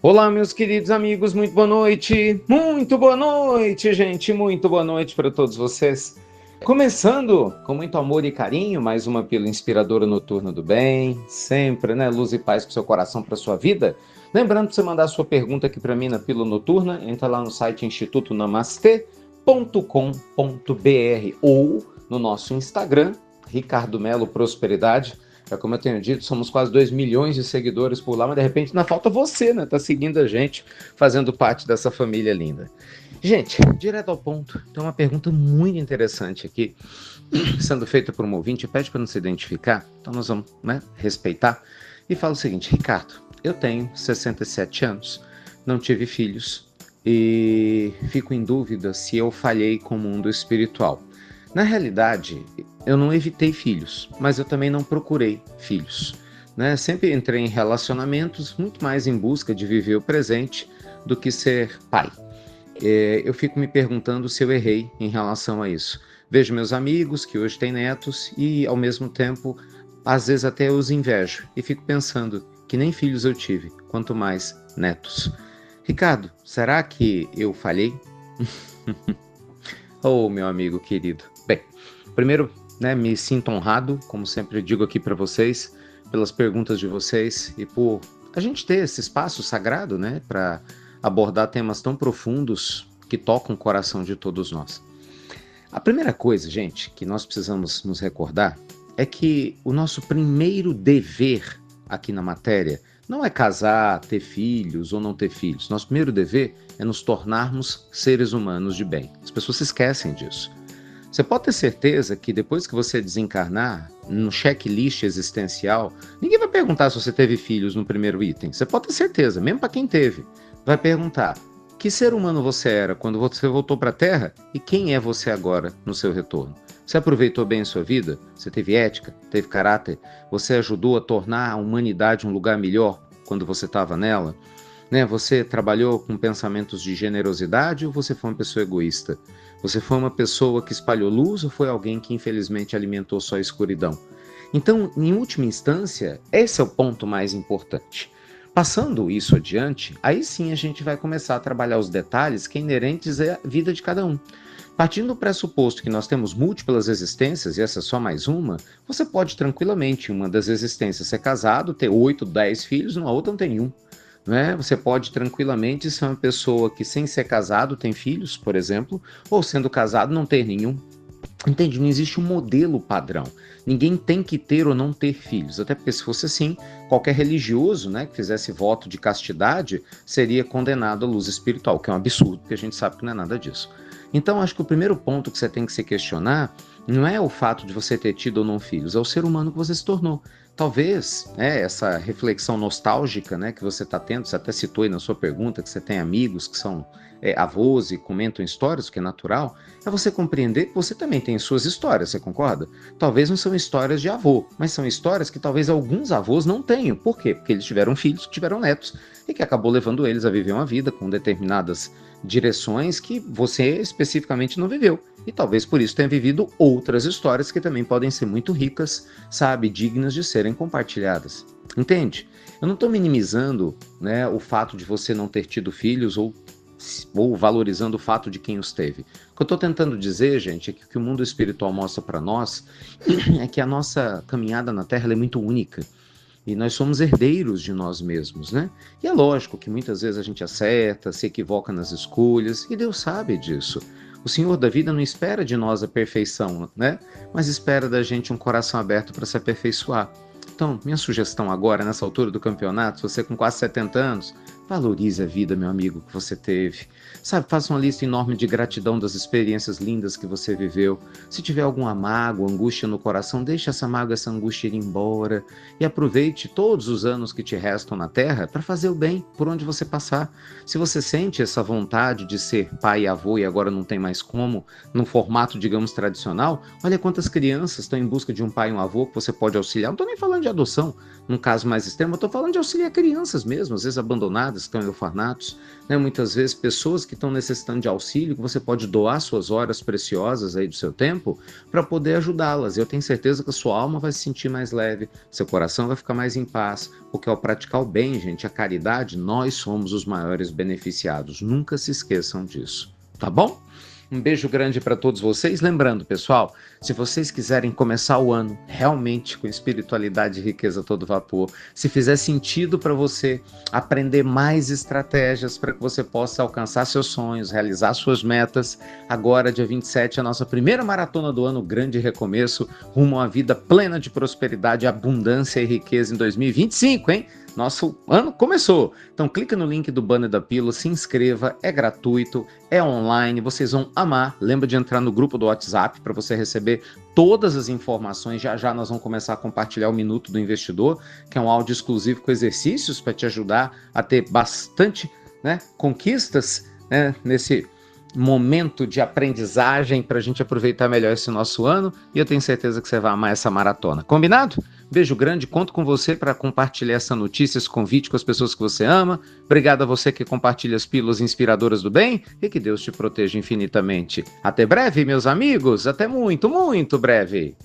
Olá, meus queridos amigos, muito boa noite. Muito boa noite, gente. Muito boa noite para todos vocês. Começando com muito amor e carinho, mais uma pílula inspiradora noturna do bem. Sempre, né? Luz e paz para o seu coração, para sua vida. Lembrando para você mandar sua pergunta aqui para mim na pílula noturna, entra lá no site institutonamastê.com.br ou no nosso Instagram, Ricardo Melo Prosperidade. Como eu tenho dito, somos quase 2 milhões de seguidores por lá, mas de repente ainda falta você, né? Tá seguindo a gente, fazendo parte dessa família linda. Gente, direto ao ponto, tem uma pergunta muito interessante aqui, sendo feita por um ouvinte, pede para não se identificar, então nós vamos, né, respeitar, e fala o seguinte: Ricardo, eu tenho 67 anos, não tive filhos, e fico em dúvida se eu falhei com o mundo espiritual. Na realidade, eu não evitei filhos, mas eu também não procurei filhos, né? Sempre entrei em relacionamentos muito mais em busca de viver o presente do que ser pai. Eu fico me perguntando se eu errei em relação a isso. Vejo meus amigos que hoje têm netos e, ao mesmo tempo, às vezes até os invejo e fico pensando que nem filhos eu tive, quanto mais netos. Ricardo, será que eu falhei? Oh, meu amigo querido. Bem, primeiro, né, me sinto honrado, como sempre digo aqui para vocês, pelas perguntas de vocês e por a gente ter esse espaço sagrado, né, para abordar temas tão profundos que tocam o coração de todos nós. A primeira coisa, gente, que nós precisamos nos recordar é que o nosso primeiro dever aqui na matéria não é casar, ter filhos ou não ter filhos. Nosso primeiro dever é nos tornarmos seres humanos de bem. As pessoas se esquecem disso. Você pode ter certeza que depois que você desencarnar, no checklist existencial, ninguém vai perguntar se você teve filhos no primeiro item. Você pode ter certeza, mesmo para quem teve. Vai perguntar: que ser humano você era quando você voltou para a Terra e quem é você agora no seu retorno? Você aproveitou bem a sua vida? Você teve ética? Teve caráter? Você ajudou a tornar a humanidade um lugar melhor quando você estava nela? Né? Você trabalhou com pensamentos de generosidade ou você foi uma pessoa egoísta? Você foi uma pessoa que espalhou luz ou foi alguém que infelizmente alimentou só a escuridão? Então, em última instância, esse é o ponto mais importante. Passando isso adiante, aí sim a gente vai começar a trabalhar os detalhes que é inerentes à vida de cada um. Partindo do pressuposto que nós temos múltiplas existências, e essa é só mais uma, você pode tranquilamente, em uma das existências, ser casado, ter 8, 10 filhos, numa outra não tem nenhum. Né? Você pode tranquilamente ser uma pessoa que, sem ser casado, tem filhos, por exemplo, ou sendo casado, não ter nenhum. Entende? Não existe um modelo padrão. Ninguém tem que ter ou não ter filhos. Até porque, se fosse assim, qualquer religioso, né, que fizesse voto de castidade seria condenado à luz espiritual, que é um absurdo, porque a gente sabe que não é nada disso. Então, acho que o primeiro ponto que você tem que se questionar não é o fato de você ter tido ou não filhos, é o ser humano que você se tornou. Talvez, né, essa reflexão nostálgica, né, que você está tendo, você até citou aí na sua pergunta que você tem amigos que são avós e comentam histórias, o que é natural, é você compreender que você também tem suas histórias, você concorda? Talvez não são histórias de avô, mas são histórias que talvez alguns avós não tenham. Por quê? Porque eles tiveram filhos que tiveram netos e que acabou levando eles a viver uma vida com determinadas direções que você especificamente não viveu. E talvez por isso tenha vivido outras histórias que também podem ser muito ricas, sabe, dignas de serem compartilhadas. Entende? Eu não estou minimizando, né, o fato de você não ter tido filhos ou valorizando o fato de quem os teve. O que eu estou tentando dizer, gente, é que o que o mundo espiritual mostra para nós é que a nossa caminhada na Terra é muito única. E nós somos herdeiros de nós mesmos, né? E é lógico que muitas vezes a gente acerta, se equivoca nas escolhas, e Deus sabe disso. O Senhor da vida não espera de nós a perfeição, né? Mas espera da gente um coração aberto para se aperfeiçoar. Então, minha sugestão agora, nessa altura do campeonato, você com quase 70 anos, valorize a vida, meu amigo, que você teve. Sabe, faça uma lista enorme de gratidão das experiências lindas que você viveu. Se tiver alguma mágoa, angústia no coração, deixe essa mágoa, essa angústia ir embora. E aproveite todos os anos que te restam na Terra para fazer o bem por onde você passar. Se você sente essa vontade de ser pai e avô e agora não tem mais como, num formato, digamos, tradicional, olha quantas crianças estão em busca de um pai e um avô que você pode auxiliar. Não estou nem falando de adoção, num caso mais extremo, eu estou falando de auxiliar crianças mesmo, às vezes abandonadas, que estão em orfanatos, né? Muitas vezes pessoas que estão necessitando de auxílio, que você pode doar suas horas preciosas aí do seu tempo para poder ajudá-las. Eu tenho certeza que a sua alma vai se sentir mais leve, seu coração vai ficar mais em paz, porque ao praticar o bem, gente, a caridade, nós somos os maiores beneficiados. Nunca se esqueçam disso, tá bom? Um beijo grande para todos vocês. Lembrando, pessoal, se vocês quiserem começar o ano realmente com espiritualidade e riqueza a todo vapor, se fizer sentido para você aprender mais estratégias para que você possa alcançar seus sonhos, realizar suas metas, agora, dia 27, a nossa primeira maratona do ano, grande recomeço, rumo a uma vida plena de prosperidade, abundância e riqueza em 2025, hein? Nosso ano começou. Então clica no link do banner da pílula, se inscreva, é gratuito, é online, vocês vão amar. Lembra de entrar no grupo do WhatsApp para você receber todas as informações. Já já nós vamos começar a compartilhar o Minuto do Investidor, que é um áudio exclusivo com exercícios para te ajudar a ter bastante, né, conquistas, né, nesse momento de aprendizagem para a gente aproveitar melhor esse nosso ano, e eu tenho certeza que você vai amar essa maratona. Combinado? Beijo grande, conto com você para compartilhar essa notícia, esse convite com as pessoas que você ama. Obrigado a você que compartilha as pílulas inspiradoras do bem e que Deus te proteja infinitamente. Até breve, meus amigos, até muito, muito breve.